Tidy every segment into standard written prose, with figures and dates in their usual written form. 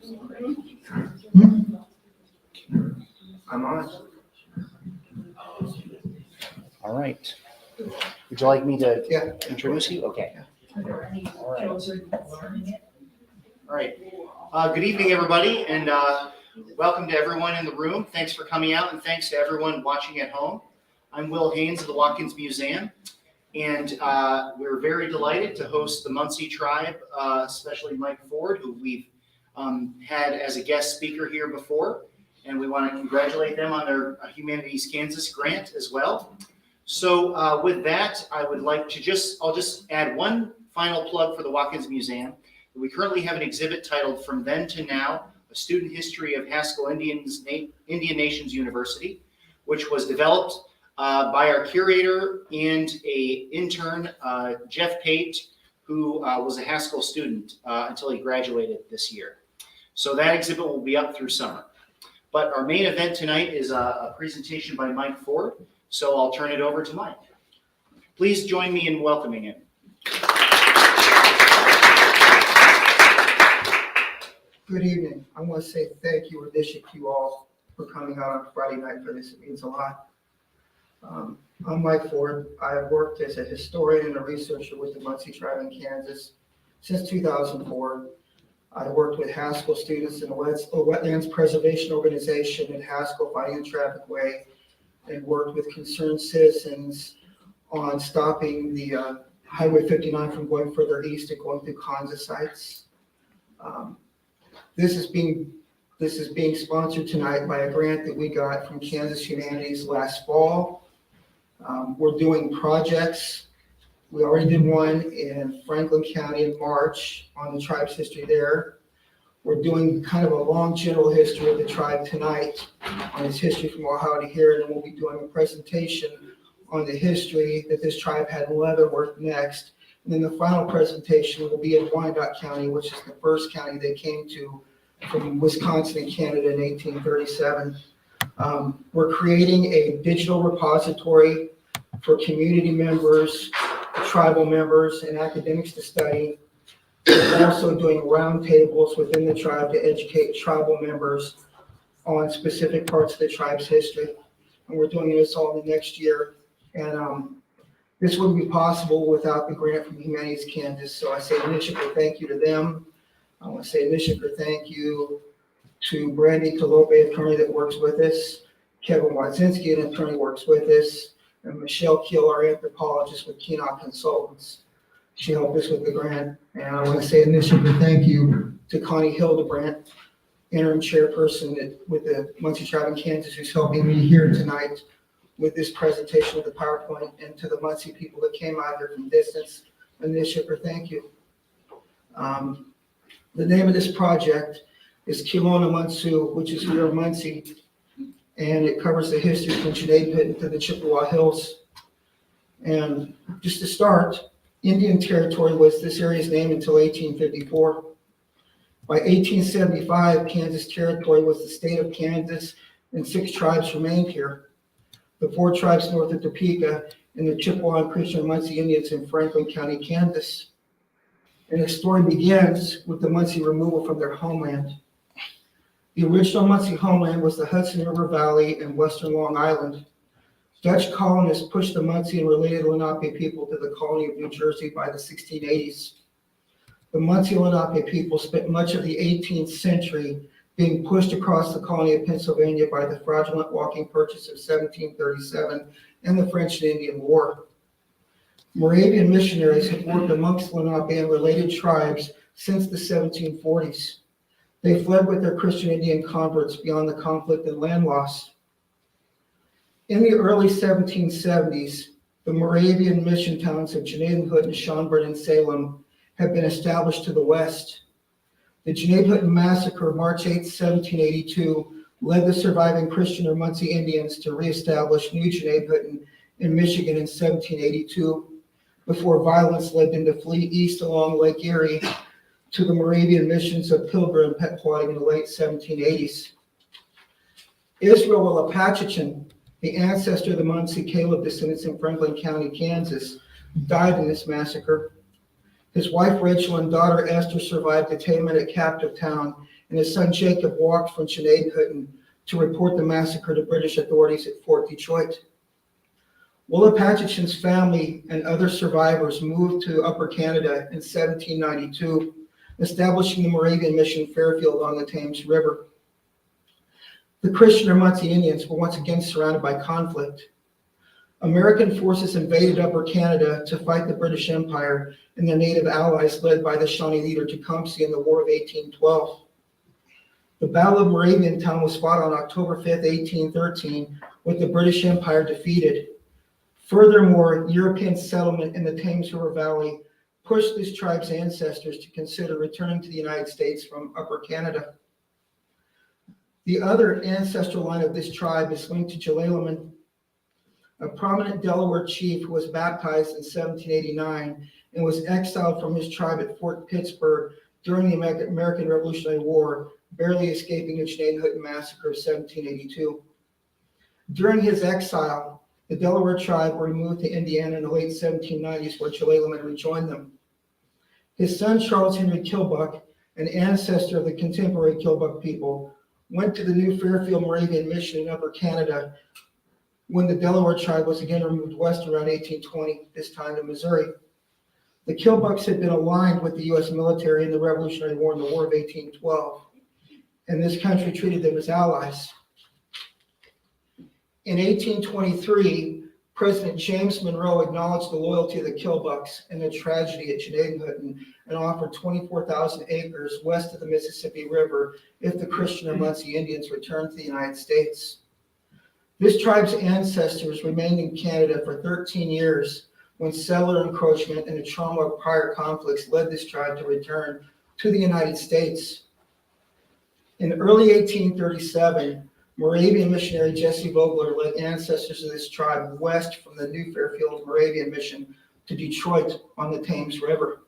I'm on. All right. Would you like me to Yeah. introduce you? Okay. All right. All right. Good evening, everybody, and welcome to everyone in the room. Thanks for coming out, and thanks to everyone watching at home. I'm Will Haynes of the Watkins Museum, and we're very delighted to host the Munsee Tribe, especially Mike Ford, who we've had as a guest speaker here before, and we want to congratulate them on their Humanities Kansas grant as well. So with that, I would like to I'll just add one final plug for the Watkins Museum. We currently have an exhibit titled From Then to Now, A Student History of Haskell Indian Nations University, which was developed by our curator and an intern, Jeff Pate, who was a Haskell student until he graduated this year. So that exhibit will be up through summer. But our main event tonight is a presentation by Mike Ford. So I'll turn it over to Mike. Please join me in welcoming him. Good evening. I want to say thank you, to you all, for coming out on Friday night for this. It means a lot. I'm Mike Ford. I've worked as a historian and a researcher with the Munsee Tribe in Kansas since 2004. I worked with Haskell students in the Wetlands Preservation Organization at Haskell Fighting the Traffic Way, and worked with concerned citizens on stopping the Highway 59 from going further east and going through Kansas sites. This is being sponsored tonight by a grant that we got from Kansas Humanities last fall. We're doing projects. We already did one in Franklin County in March on the tribe's history there. We're doing kind of a long general history of the tribe tonight on its history from Ohio to here, and then we'll be doing a presentation on the history that this tribe had in Leavenworth next. And then the final presentation will be in Wyandotte County, which is the first county they came to from Wisconsin and Canada in 1837. We're creating a digital repository for community members, tribal members, and academics to study. We're also doing roundtables within the tribe to educate tribal members on specific parts of the tribe's history. And we're doing this all in the next year. And this wouldn't be possible without the grant from Humanities Kansas. So I say initially thank you to them. I want to say initially thank you to Brandy Calope, attorney that works with us, Kevin Wadzinski, an attorney works with us, and Michelle Keel, our anthropologist with Kenock Consultants. She helped us with the grant. And I want to say initially thank you to Connie Hildebrandt, interim chairperson with the Munsee Tribe in Kansas, who's helping me here tonight with this presentation of the PowerPoint, and to the Munsee people that came out here from distance. Initially, thank you. The name of this project is Niiloona Munsiiw, which is Are Munsee, and it covers the history from Gnadenhutten to the Chippewa Hills. And just to start, Indian Territory was this area's name until 1854. By 1875, Kansas Territory was the state of Kansas, and 6 tribes remained here. The 4 tribes north of Topeka and the Chippewa and Christian Munsee Indians in Franklin County, Kansas. And the story begins with the Munsee removal from their homeland. The original Munsee homeland was the Hudson River Valley and western Long Island. Dutch colonists pushed the Munsee and related Lenape people to the colony of New Jersey by the 1680s. The Munsee Lenape people spent much of the 18th century being pushed across the colony of Pennsylvania by the fraudulent walking purchase of 1737 and the French and Indian War. Moravian missionaries had worked amongst Lenape and related tribes since the 1740s. They fled with their Christian Indian converts beyond the conflict and land loss. In the early 1770s, the Moravian mission towns of Gnadenhutten, Schönbrunn, and Salem had been established to the west. The Gnadenhutten massacre, March 8, 1782, led the surviving Christian or Munsee Indians to reestablish New Gnadenhutten in Michigan in 1782, before violence led them to flee east along Lake Erie to the Moravian missions of Pilgrim and Petquotting in the late 1780s. Israel Apachichin, the ancestor of the Munsee Caleb descendants in Franklin County, Kansas, died in this massacre. His wife Rachel and daughter Esther survived detainment at Captive Town and his son Jacob walked from Gnadenhutten to report the massacre to British authorities at Fort Detroit. Willapatchic's family and other survivors moved to Upper Canada in 1792, establishing the Moravian Mission Fairfield on the Thames River. The Christian or Munsee Indians were once again surrounded by conflict. American forces invaded Upper Canada to fight the British Empire and their native allies led by the Shawnee leader Tecumseh in the War of 1812. The Battle of Moraviantown was fought on October 5th, 1813, with the British Empire defeated. Furthermore, European settlement in the Thames River Valley pushed this tribe's ancestors to consider returning to the United States from Upper Canada. The other ancestral line of this tribe is linked to Leavenworth, a prominent Delaware chief who was baptized in 1789 and was exiled from his tribe at Fort Pittsburgh during the American Revolutionary War, barely escaping the Gnadenhutten massacre of 1782. During his exile, the Delaware tribe were removed to Indiana in the late 1790s, where Leavenworth rejoined them. His son, Charles Henry Kilbuck, an ancestor of the contemporary Kilbuck people, went to the new Fairfield Moravian Mission in Upper Canada when the Delaware tribe was again removed west around 1820, this time to Missouri. The Kilbucks had been aligned with the U.S. military in the Revolutionary War in the War of 1812, and this country treated them as allies. In 1823, President James Monroe acknowledged the loyalty of the Kilbucks and the tragedy at Gnadenhutten and offered 24,000 acres west of the Mississippi River if the Christian or Munsee Indians returned to the United States. This tribe's ancestors remained in Canada for 13 years when settler encroachment and the trauma of prior conflicts led this tribe to return to the United States. In early 1837, Moravian missionary Jesse Vogler led ancestors of this tribe west from the new Fairfield Moravian Mission to Detroit on the Thames River.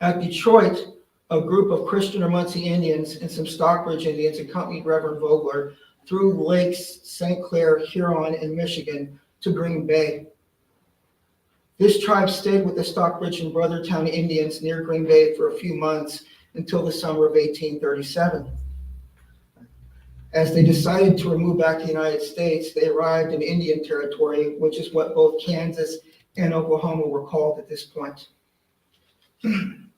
At Detroit, a group of Christian or Munsee Indians and some Stockbridge Indians accompanied Reverend Vogler through lakes St. Clair, Huron, and Michigan to Green Bay. This tribe stayed with the Stockbridge and Brothertown Indians near Green Bay for a few months until the summer of 1837. As they decided to remove back to the United States, they arrived in Indian Territory, which is what both Kansas and Oklahoma were called at this point. In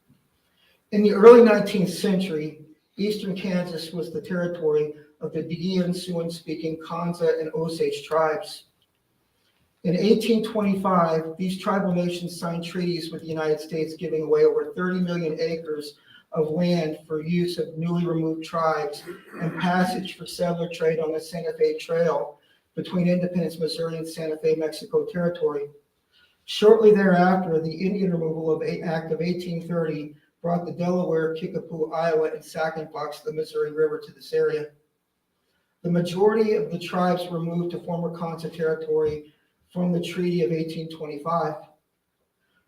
the early 19th century, eastern Kansas was the territory of the Dean-Siouan-speaking Kansa and Osage tribes. In 1825, these tribal nations signed treaties with the United States, giving away over 30 million acres of land for use of newly removed tribes and passage for settler trade on the Santa Fe Trail between Independence, Missouri and Santa Fe, Mexico territory. Shortly thereafter, the Indian Removal Act of 1830 brought the Delaware, Kickapoo, Iowa, and Sac and Fox to the Missouri River to this area. The majority of the tribes were moved to former Kansa territory from the Treaty of 1825.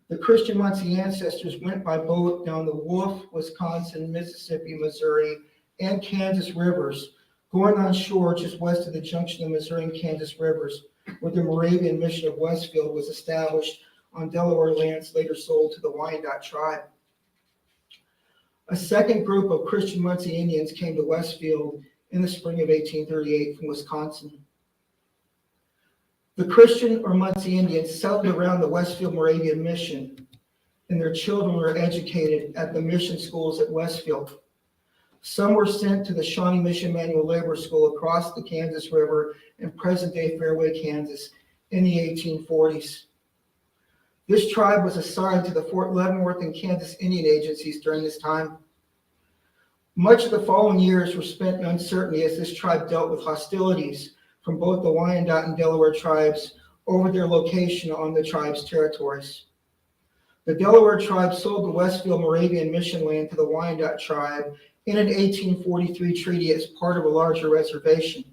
The Christian Munsee ancestors went by boat down the Wolf, Wisconsin, Mississippi, Missouri, and Kansas rivers, going on shore just west of the junction of the Missouri and Kansas rivers, where the Moravian Mission of Westfield was established on Delaware lands later sold to the Wyandotte Tribe. A second group of Christian Munsee Indians came to Westfield in the spring of 1838 from Wisconsin. The Christian or Munsee Indians settled around the Westfield Moravian Mission, and their children were educated at the mission schools at Westfield. Some were sent to the Shawnee Mission Manual Labor School across the Kansas River in present-day Fairway, Kansas, in the 1840s. This tribe was assigned to the Fort Leavenworth and Kansas Indian agencies during this time. Much of the following years were spent in uncertainty as this tribe dealt with hostilities from both the Wyandotte and Delaware tribes over their location on the tribe's territories. The Delaware tribe sold the Westfield Moravian Mission land to the Wyandotte tribe in an 1843 treaty as part of a larger reservation.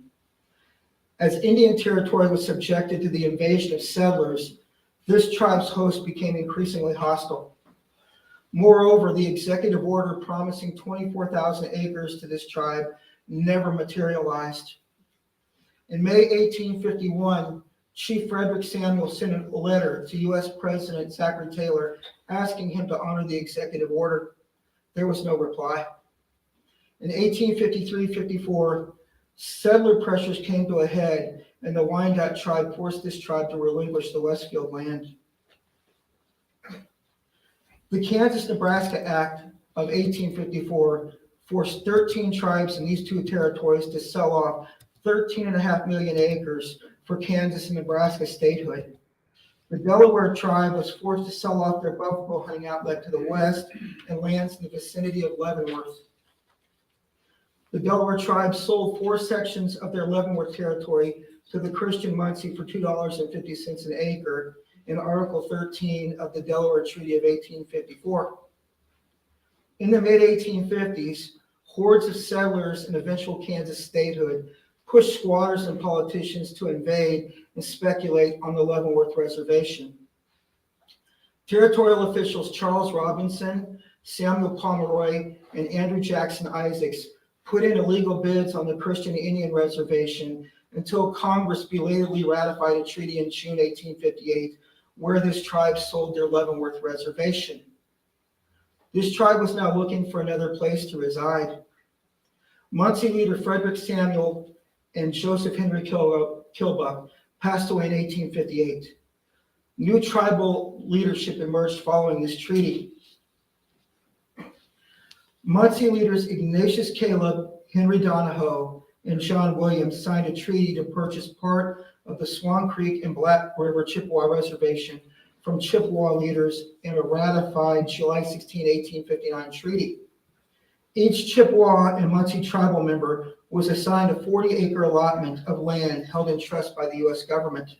As Indian Territory was subjected to the invasion of settlers, this tribe's host became increasingly hostile. Moreover, the executive order promising 24,000 acres to this tribe never materialized. In May 1851, Chief Frederick Samuel sent a letter to U.S. President Zachary Taylor asking him to honor the executive order. There was no reply. In 1853-54, settler pressures came to a head, and the Wyandotte Tribe forced this tribe to relinquish the Westfield land. The Kansas-Nebraska Act of 1854 forced 13 tribes in these two territories to sell off 13.5 million acres for Kansas and Nebraska statehood. The Delaware tribe was forced to sell off their buffalo hunting outlet to the west and lands in the vicinity of Leavenworth. The Delaware tribe sold 4 sections of their Leavenworth territory to the Christian Munsee for $2.50 an acre in Article 13 of the Delaware Treaty of 1854. In the mid-1850s, hordes of settlers and eventual Kansas statehood pushed squatters and politicians to invade and speculate on the Leavenworth Reservation. Territorial officials Charles Robinson, Samuel Pomeroy, and Andrew Jackson Isaacs put in illegal bids on the Christian Indian Reservation until Congress belatedly ratified a treaty in June 1858, where this tribe sold their Leavenworth Reservation. This tribe was now looking for another place to reside. Munsee leader Frederick Samuel and Joseph Henry Kilbuck passed away in 1858. New tribal leadership emerged following this treaty. Munsee leaders Ignatius Caleb, Henry Donahoe, and John Williams signed a treaty to purchase part of the Swan Creek and Black River Chippewa Reservation from Chippewa leaders in a ratified July 16, 1859 treaty. Each Chippewa and Munsee tribal member was assigned a 40-acre allotment of land held in trust by the U.S. government.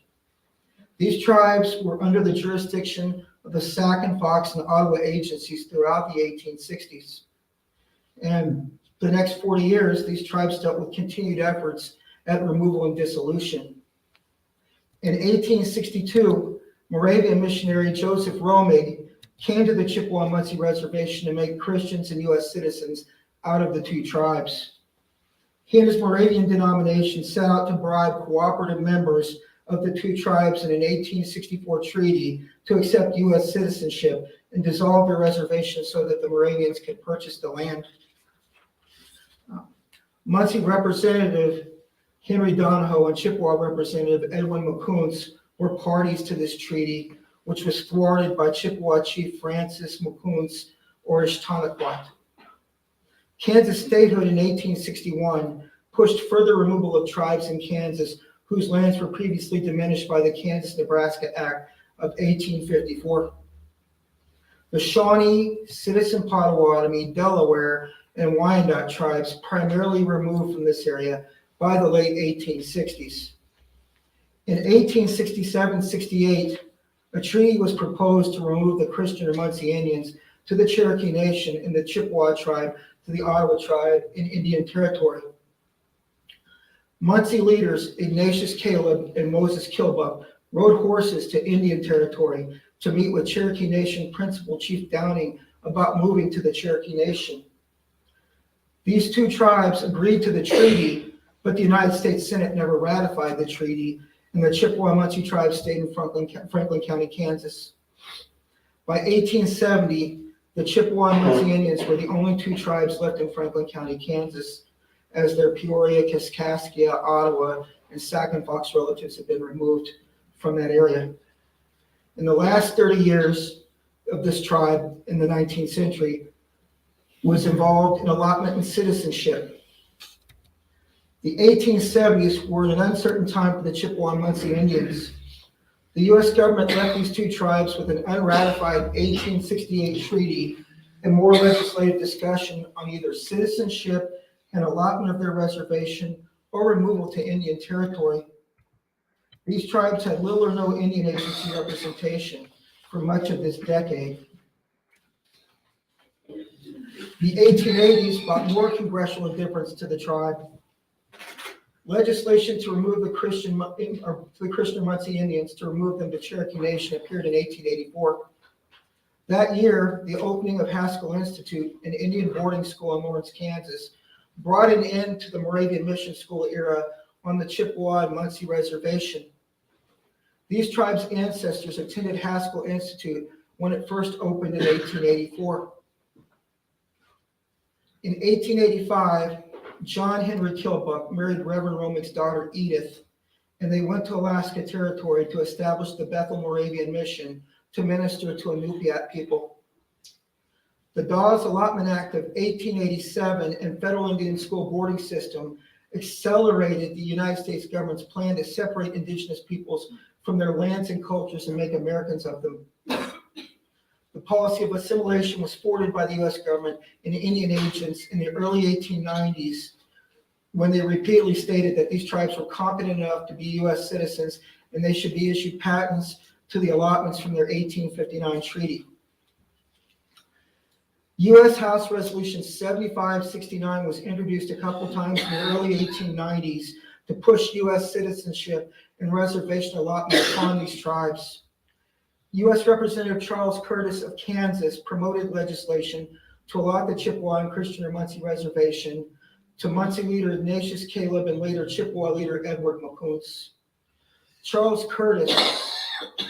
These tribes were under the jurisdiction of the Sac and Fox and Ottawa agencies throughout the 1860s. And the next 40 years, these tribes dealt with continued efforts at removal and dissolution. In 1862, Moravian missionary Joseph Romig came to the Chippewa Munsee Reservation to make Christians and U.S. citizens out of the two tribes. He and his Moravian denomination set out to bribe cooperative members of the two tribes in an 1864 treaty to accept U.S. citizenship and dissolve their reservation so that the Moravians could purchase the land. Munsee Representative Henry Donahoe and Chippewa Representative Edwin McCoonts were parties to this treaty, which was thwarted by Chippewa Chief Francis McCoonts or Ishtanaquat. Kansas statehood in 1861 pushed further removal of tribes in Kansas whose lands were previously diminished by the Kansas-Nebraska Act of 1854. The Shawnee, Citizen Potawatomi, Delaware, and Wyandotte tribes primarily removed from this area by the late 1860s. In 1867-68, a treaty was proposed to remove the Christian or Munsee Indians to the Cherokee Nation and the Chippewa tribe to the Ottawa tribe in Indian Territory. Munsee leaders Ignatius Caleb and Moses Kilbuck rode horses to Indian Territory to meet with Cherokee Nation Principal Chief Downing about moving to the Cherokee Nation. These two tribes agreed to the treaty, but the United States Senate never ratified the treaty, and the Chippewa Munsee tribe stayed in Franklin County, Kansas. By 1870, the Chippewa and Munsee Indians were the only two tribes left in Franklin County, Kansas, as their Peoria, Kaskaskia, Ottawa, and Sac and Fox relatives had been removed from that area. In the last 30 years of this tribe in the 19th century was involved in allotment and citizenship. The 1870s were an uncertain time for the Chippewa and Munsee Indians. The U.S. government left these two tribes with an unratified 1868 treaty and more legislative discussion on either citizenship and allotment of their reservation or removal to Indian Territory. These tribes had little or no Indian agency representation for much of this decade. The 1880s brought more congressional indifference to the tribe. Legislation to remove the Christian Munsee Indians, to remove them to Cherokee Nation, appeared in 1884. That year, the opening of Haskell Institute, an Indian boarding school in Lawrence, Kansas, brought an end to the Moravian Mission School era on the Chippewa and Munsee Reservation. These tribes' ancestors attended Haskell Institute when it first opened in 1884. In 1885, John Henry Kilbuck married Reverend Romig's daughter Edith, and they went to Alaska Territory to establish the Bethel Moravian Mission to minister to Inupiat people. The Dawes Allotment Act of 1887 and Federal Indian School boarding system accelerated the United States government's plan to separate indigenous peoples from their lands and cultures and make Americans of them. The policy of assimilation was forwarded by the U.S. government and Indian agents in the early 1890s when they repeatedly stated that these tribes were competent enough to be U.S. citizens and they should be issued patents to the allotments from their 1859 treaty. U.S. House Resolution 7569 was introduced a couple times in the early 1890s to push U.S. citizenship and reservation allotment upon these tribes. U.S. Representative Charles Curtis of Kansas promoted legislation to allot the Chippewa and Christian or Munsee Reservation to Munsee leader Ignatius Caleb and later Chippewa leader Edward McCoonts. Charles Curtis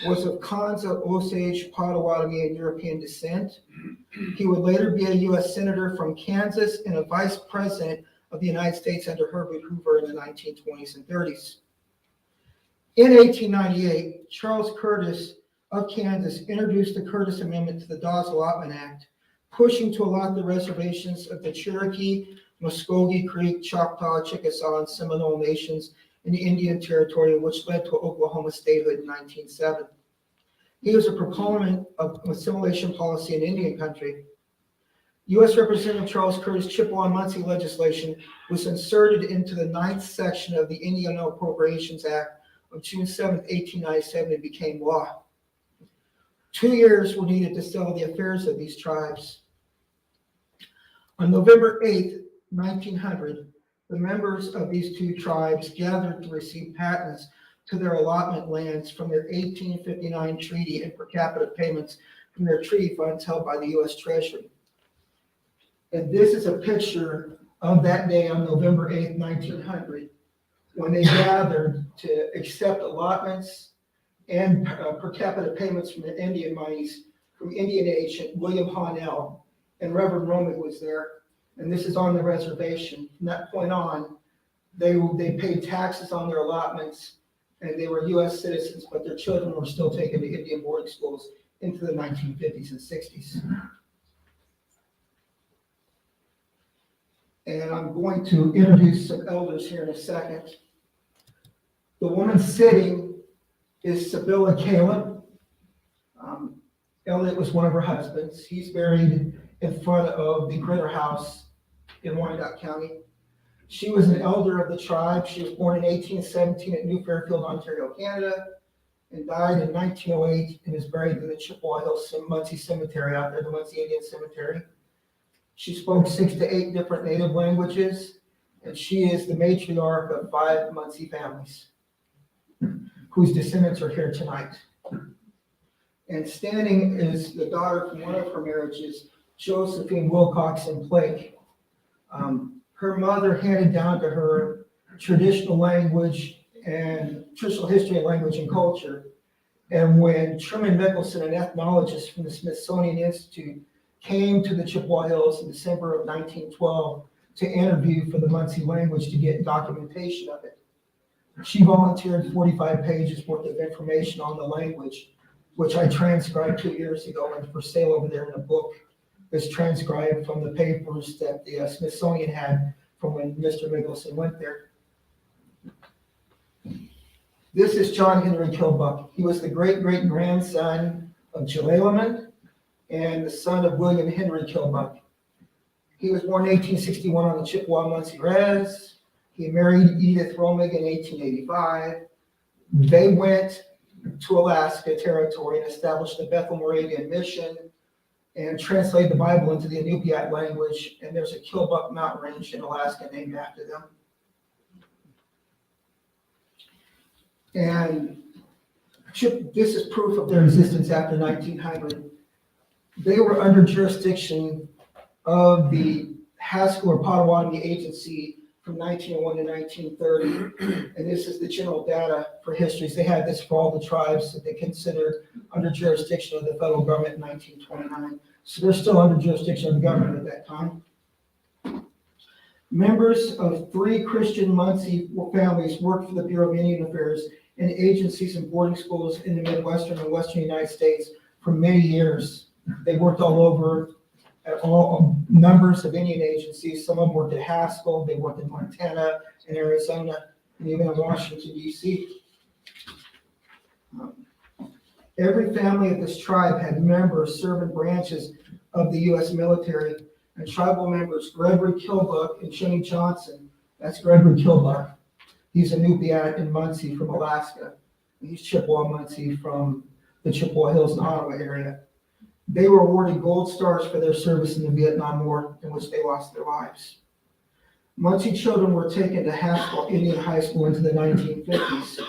was of Kansa, Osage, Potawatomi, and European descent. He would later be a U.S. Senator from Kansas and a Vice President of the United States under Herbert Hoover in the 1920s and 30s. In 1898, Charles Curtis of Kansas introduced the Curtis Amendment to the Dawes Allotment Act, pushing to allot the reservations of the Cherokee, Muskogee Creek, Choctaw, Chickasaw, and Seminole nations in the Indian Territory, which led to Oklahoma statehood in 1907. He was a proponent of assimilation policy in Indian country. U.S. Representative Charles Curtis' Chippewa and Munsee legislation was inserted into the 9th section of the Indian Appropriations Act of June 7, 1897, and became law. 2 years were needed to settle the affairs of these tribes. On November 8, 1900, the members of these two tribes gathered to receive patents to their allotment lands from their 1859 treaty and per capita payments from their treaty funds held by the U.S. Treasury. And this is a picture of that day on November 8, 1900, when they gathered to accept allotments and per capita payments from the Indian monies from Indian agent William Honnell, and Reverend Romig was there. And this is on the reservation. From that point on, they paid taxes on their allotments, and they were U.S. citizens, but their children were still taken to Indian boarding schools into the 1950s and 60s. And I'm going to introduce some elders here in a second. The woman sitting is Sibylla Caleb. Elliot was one of her husbands. He's buried in front of the Gritter House in Wyandotte County. She was an elder of the tribe. She was born in 1817 at New Fairfield, Ontario, Canada, and died in 1908 and is buried in the Chippewa Hills Munsee Cemetery out there, the Munsee Indian Cemetery. She spoke 6 to 8 different native languages, and she is the matriarch of 5 Munsee families whose descendants are here tonight. And standing is the daughter from one of her marriages, Josephine Wilcoxon Blake. Her mother handed down to her traditional language and traditional history and language and culture. And when Truman Mickelson, an ethnologist from the Smithsonian Institute, came to the Chippewa Hills in December of 1912 to interview for the Munsee language to get documentation of it, she volunteered 45 pages worth of information on the language, which I transcribed 2 years ago and for sale over there in a book that's transcribed from the papers that the Smithsonian had from when Mr. Mickelson went there. This is John Henry Kilbuck. He was the great-great-grandson of Leavenworth and the son of William Henry Kilbuck. He was born in 1861 on the Chippewa Munsee Res. He married Edith Romig in 1885. They went to Alaska Territory and established the Bethel Moravian Mission and translated the Bible into the Inupiat language. And there's a Kilbuck mountain range in Alaska named after them. And this is proof of their existence after 1900. They were under jurisdiction of the Haskell or Potawatomi Agency from 1901 to 1930. And this is the general data for histories. They had this for all the tribes that they considered under jurisdiction of the federal government in 1929. So they're still under jurisdiction of the government at that time. Members of 3 Christian Munsee families worked for the Bureau of Indian Affairs in agencies and boarding schools in the Midwestern and Western United States for many years. They worked all over at all numbers of Indian agencies. Some of them worked at Haskell, they worked in Montana and Arizona, and even in Washington, D.C. Every family of this tribe had members serving branches of the U.S. military, and tribal members Gregory Kilbuck and Jimmy Johnson. That's Gregory Kilbuck. He's a Nubiat in Munsee from Alaska. He's Chippewa Munsee from the Chippewa Hills and Ottawa area. They were awarded gold stars for their service in the Vietnam War, in which they lost their lives. Munsee children were taken to Haskell Indian High School into the 1950s.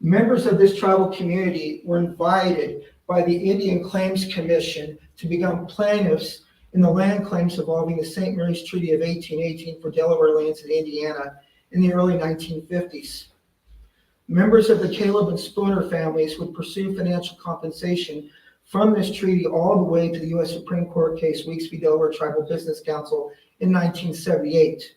Members of this tribal community were invited by the Indian Claims Commission to become plaintiffs in the land claims involving the St. Mary's Treaty of 1818 for Delaware lands in Indiana in the early 1950s. Members of the Caleb and Spooner families would pursue financial compensation from this treaty all the way to the U.S. Supreme Court case Weeks v. Delaware Tribal Business Council in 1978.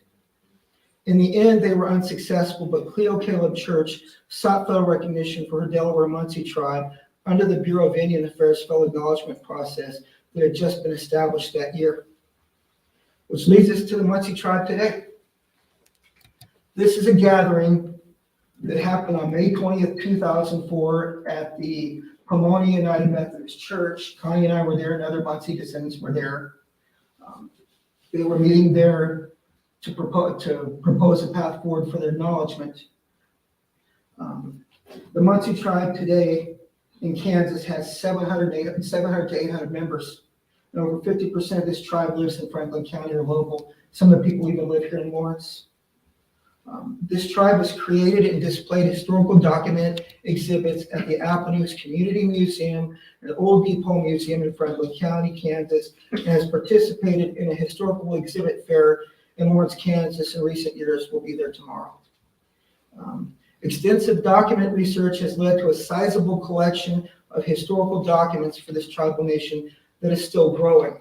In the end, they were unsuccessful, but Cleo Caleb Church sought federal recognition for her Delaware Munsee tribe under the Bureau of Indian Affairs federal acknowledgement process that had just been established that year. Which leads us to the Munsee tribe today. This is a gathering that happened on May 20th, 2004 at the Pomona United Methodist Church. Connie and I were there, and other Munsee descendants were there. They were meeting there to propose a path forward for their acknowledgement. The Munsee tribe today in Kansas has 700 to 800 members. And over 50% of this tribe lives in Franklin County or local. Some of the people even live here in Lawrence. This tribe was created and displayed historical document exhibits at the Appanoose Community Museum and the Old Depot Museum in Franklin County, Kansas, and has participated in a historical exhibit fair in Lawrence, Kansas in recent years. Will be there tomorrow. Extensive document research has led to a sizable collection of historical documents for this tribal nation that is still growing.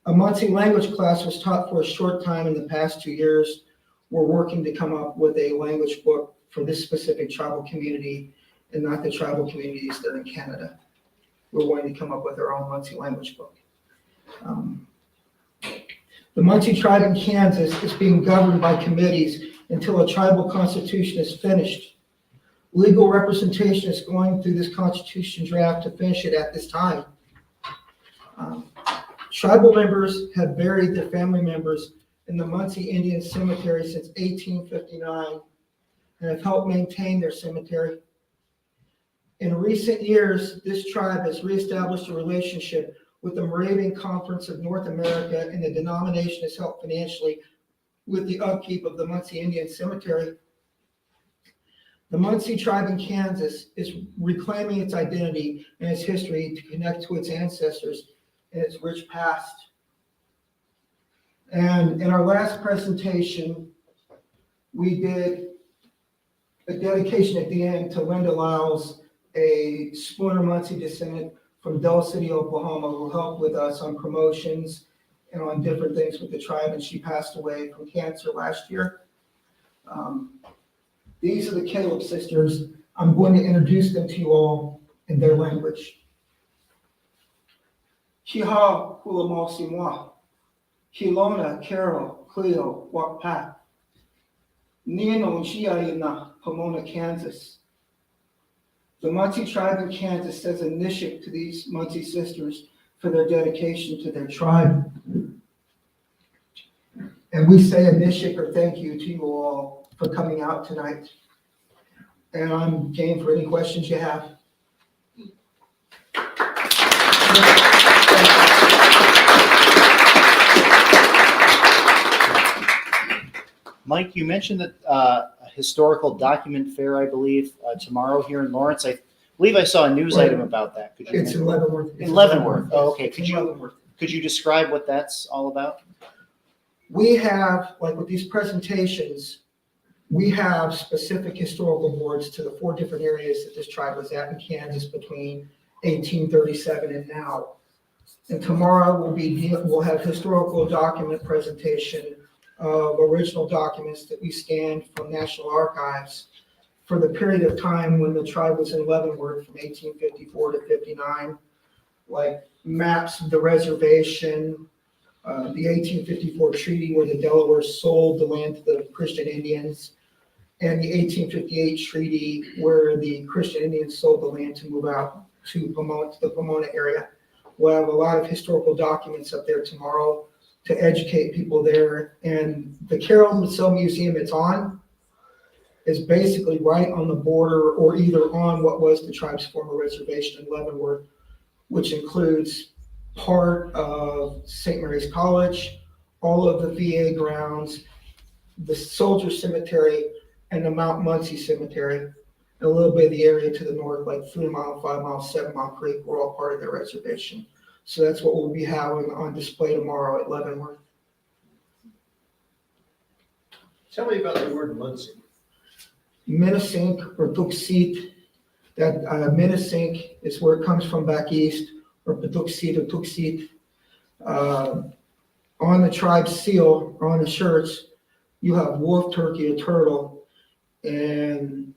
A Munsee language class was taught for a short time in the past 2 years. We're working to come up with a language book for this specific tribal community and not the tribal communities that are in Canada. We're going to come up with our own Munsee language book. The Munsee tribe in Kansas is being governed by committees until a tribal constitution is finished. Legal representation is going through this constitution draft to finish it at this time. Tribal members have buried their family members in the Munsee Indian Cemetery since 1859 and have helped maintain their cemetery. In recent years, this tribe has reestablished a relationship with the Moravian Conference of North America, and the denomination has helped financially with the upkeep of the Munsee Indian Cemetery. The Munsee tribe in Kansas is reclaiming its identity and its history to connect to its ancestors and its rich past. And in our last presentation, we did a dedication at the end to Linda Lyles, a Spooner Munsee descendant from Dell City, Oklahoma, who helped with us on promotions and on different things with the tribe, and she passed away from cancer last year. These are the Caleb sisters. I'm going to introduce them to you all in their language. Kiha hula mosimwa, Niiloona, Carol, Cleo, Wakpat, Niiloona Munsiiw, Pomona, Kansas. The Munsee tribe in Kansas says a nishik to these Munsee sisters for their dedication to their tribe. And we say a nishik or thank you to you all for coming out tonight. And I'm game for any questions you have. Mike, you mentioned that a historical document fair, I believe, tomorrow here in Lawrence. I believe I saw a news item about that. Could you It's in Leavenworth. in Leavenworth. Oh, okay. It's in Leavenworth. Could you describe what that's all about? We have, like with these presentations, we have specific historical boards to the 4 different areas that this tribe was at in Kansas between 1837 and now. And tomorrow we'll have historical document presentation of original documents that we scanned from National Archives for the period of time when the tribe was in Leavenworth from 1854 to 59, like maps of the reservation, the 1854 treaty where the Delawares sold the land to the Christian Indians, and the 1858 treaty where the Christian Indians sold the land to move out to the Pomona area. We'll have a lot of historical documents up there tomorrow to educate people there. And the Carroll Munsee Museum it's on is basically right on the border or either on what was the tribe's former reservation in Leavenworth, which includes part of St. Mary's College, all of the VA grounds, the Soldier Cemetery, and the Mount Munsee Cemetery, and a little bit of the area to the north, like 3 Mile, 5 Mile, 7 Mile Creek, were all part of their reservation. So that's what we'll be having on display tomorrow at Leavenworth. Tell me about the word Munsee. Minisink or Tuxit, that Minisink is where it comes from back east, or Patuxit or Tuxit. On the tribe's seal, or on the shirts, you have wolf, turkey, a turtle, and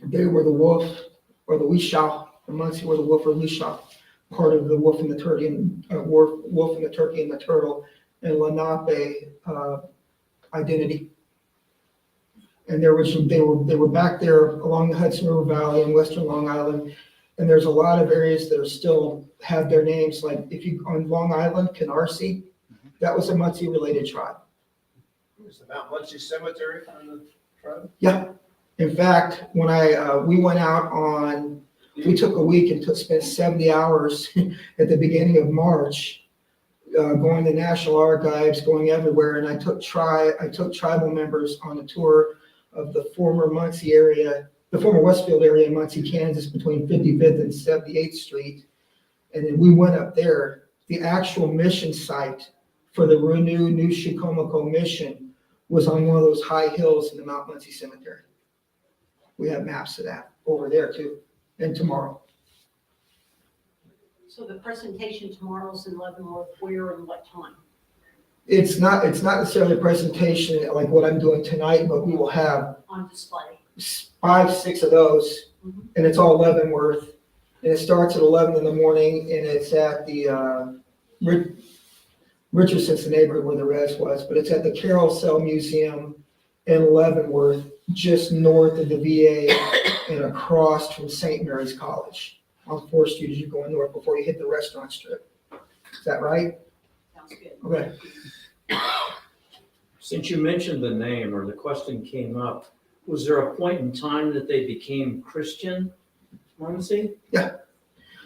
they were the wolf or the Wishaw. The Munsee were the wolf or Wishaw, part of the wolf and the turkey, and wolf and the turkey and the turtle, and Lenape identity. And they were back there along the Hudson River Valley in western Long Island, and there's a lot of areas that are still have their names. Like if you on Long Island, Canarsie, that was a Munsee related tribe. Is the Mount Munsee Cemetery on the tribe? Yeah. In fact, when we went out we took a week and spent 70 hours at the beginning of March, going to National Archives, going everywhere, and I took tribal members on a tour of the former Munsee area, the former Westfield area in Munsee, Kansas, between 55th and 78th Street. And then we went up there. The actual mission site for the New Chicomico mission was on one of those high hills in the Mount Munsee Cemetery. We have maps of that over there too, and tomorrow. So the presentation tomorrow's in Leavenworth, where and what time? It's not necessarily a presentation like what I'm doing tonight, but we will have On display. 5, 6 of those, and it's all Leavenworth. And it starts at 11 in the morning, and it's at the Richardson's the neighborhood where the res was, but it's at the Carroll Cell Museum in Leavenworth, just north of the VA and across from St. Mary's College on 4th Street as you're going north before you hit the restaurant strip. Is that right? Sounds good. Okay. Since you mentioned the name, or the question came up, was there a point in time that they became Christian Munsee? Yeah.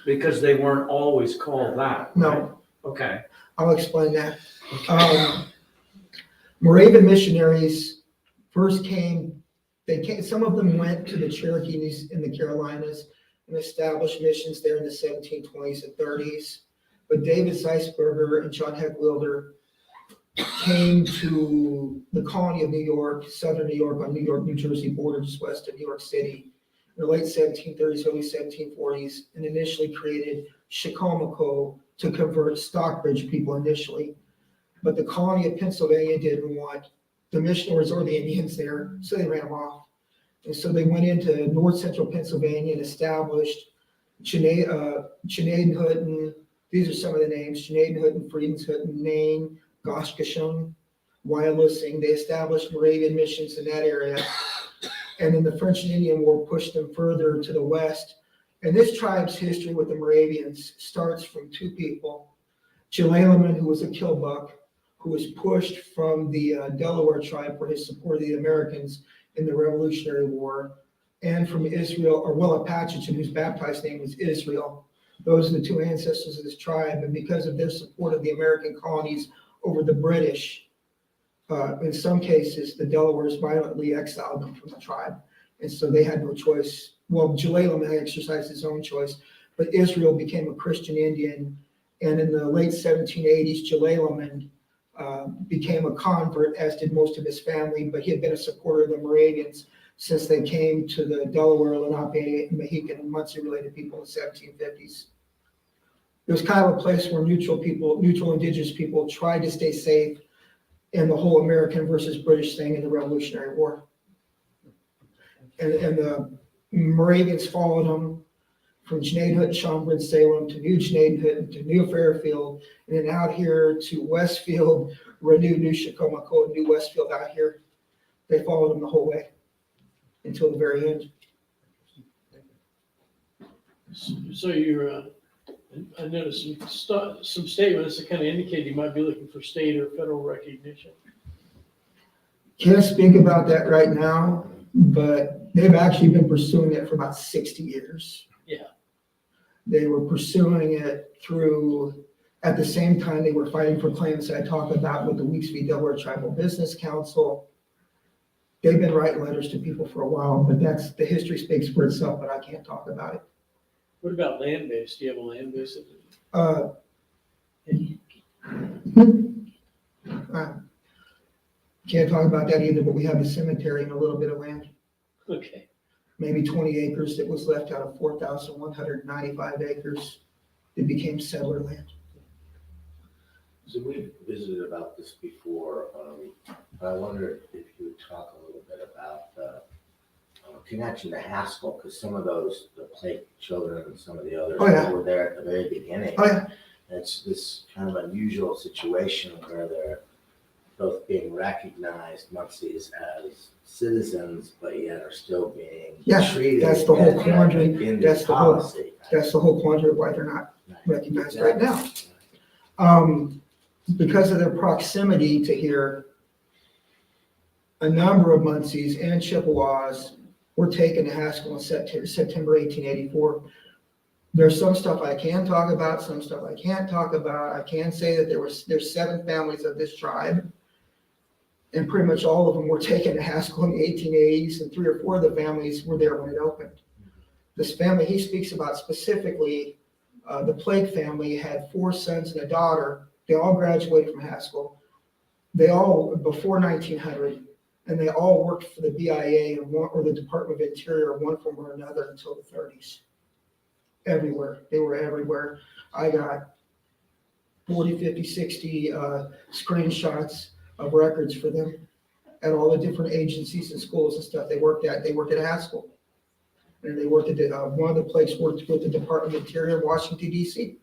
Because they weren't always called that, right? No, Okay. I'll explain that. Moravian missionaries first came, some of them went to the Cherokees in the Carolinas and established missions there in the 1720s and 30s. But David Zeisberger and John Heck-Wilder came to the colony of New York, southern New York, on New York-New Jersey border, just west of New York City, in the late 1730s, early 1740s, and initially created Chicomico to convert Stockbridge people initially. But the colony of Pennsylvania didn't want the missionaries or the Indians there, so they ran them off. And so they went into north central Pennsylvania and established Gnadenhutten. These are some of the names: Gnadenhutten, Friedenshutten, Nain, Goshkashun, Wyalusing. They established Moravian missions in that area. And then the French and Indian War pushed them further to the west. And this tribe's history with the Moravians starts from 2 people: Leavenworth, who was a killbuck, who was pushed from the Delaware tribe for his support of the Americans in the Revolutionary War, and from Israel, or Willa Patcherson, whose baptized name was Israel. Those are the 2 ancestors of this tribe, and because of their support of the American colonies over the British, in some cases, the Delawares violently exiled them from the tribe, and so they had no choice. Well, Leavenworth exercised his own choice, but Israel became a Christian Indian, and in the late 1780s, Leavenworth became a convert, as did most of his family, but he had been a supporter of the Moravians since they came to the Delaware, Lenape, Mohican, and Munsee-related people in the 1750s. It was kind of a place where neutral indigenous people tried to stay safe and the whole American versus British thing in the Revolutionary War. And the Moravians followed them from Gnadenhutten, Schaumburg, Salem to New Gnadenhutten to New Fairfield, and then out here to Westfield, Renew, New Chicomaco, New Westfield out here. They followed them the whole way until the very end. So you're, I noticed some statements that kind of indicate you might be looking for state or federal recognition. Can't speak about that right now, but they've actually been pursuing it for about 60 years. Yeah. They were pursuing it through, at the same time, they were fighting for claims I talk about with the Weeks v. Delaware Tribal Business Council. They've been writing letters to people for a while, but that's, the history speaks for itself, but I can't talk about it. What about land base? Do you have a land base? Can't talk about that either, but we have a cemetery and a little bit of land, Okay. maybe 20 acres that was left out of 4,195 acres that became settler land. So we visited about this before. I wondered if you would talk a little bit about the connection to Haskell, because some of those, the Plate children and some of the others Oh, yeah. were there at the very beginning. Oh, yeah. It's this kind of unusual situation where they're both being recognized, Munsees, as citizens, but yet are still being Yeah, treated. that's the whole as quandary. Indian That's the whole- policy. That's the whole quandary of why they're not recognized right now. Exactly. Because of their proximity to here, a number of Munsees and Chippewas were taken to Haskell in September 1884. There's some stuff I can talk about, some stuff I can't talk about. I can say that there's 7 families of this tribe, and pretty much all of them were taken to Haskell in the 1880s, and 3 or 4 of the families were there when it opened. This family he speaks about specifically, the Plague family, had 4 sons and a daughter. They all graduated from Haskell. They all, before 1900, and they all worked for the BIA or the Department of Interior, one form or another, until the 30s. Everywhere. They were everywhere. I got 40, 50, 60 screenshots of records for them at all the different agencies and schools and stuff they worked at. They worked at Haskell. And they worked at, one of the places worked with the Department of Interior in Washington, D.C.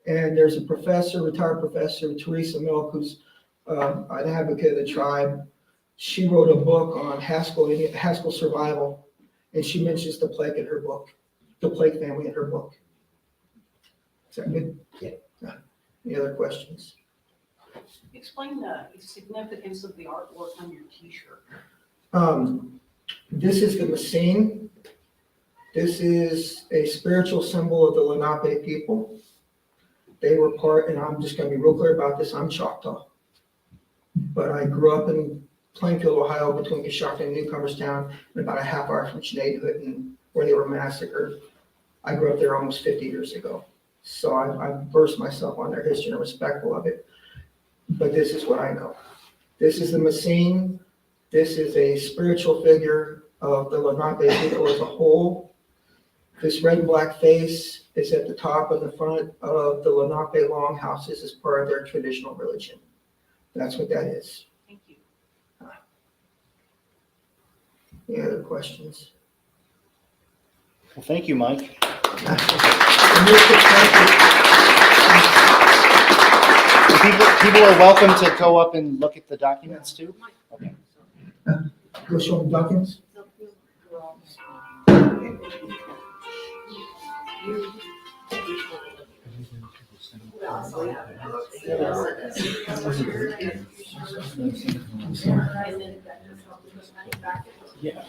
And there's a professor, retired professor, Teresa Milk, who's an advocate of the tribe. She wrote a book on Haskell survival, and she mentions the Plague in her book, the Plague family in her book. Is that good? Yeah. Any other questions? Explain the significance of the artwork on your t-shirt. This is the Munsee. This is a spiritual symbol of the Lenape people. They were part, and I'm just going to be real clear about this, I'm Choctaw. But I grew up in Plainfield, Ohio, between Coshocton and Newcomerstown, and about a half hour from Gnadenhutten, where they were massacred. I grew up there almost 50 years ago. So I've versed myself on their history and respectful of it. But this is what I know. This is the Munsee. This is a spiritual figure of the Lenape people as a whole. This red and black face is at the top and the front of the Lenape longhouses as part of their traditional religion. That's what that is. Thank you. Any other questions? Well, thank you, Mike. People are welcome to go up and look at the documents too. Okay. Go show them documents. Yeah.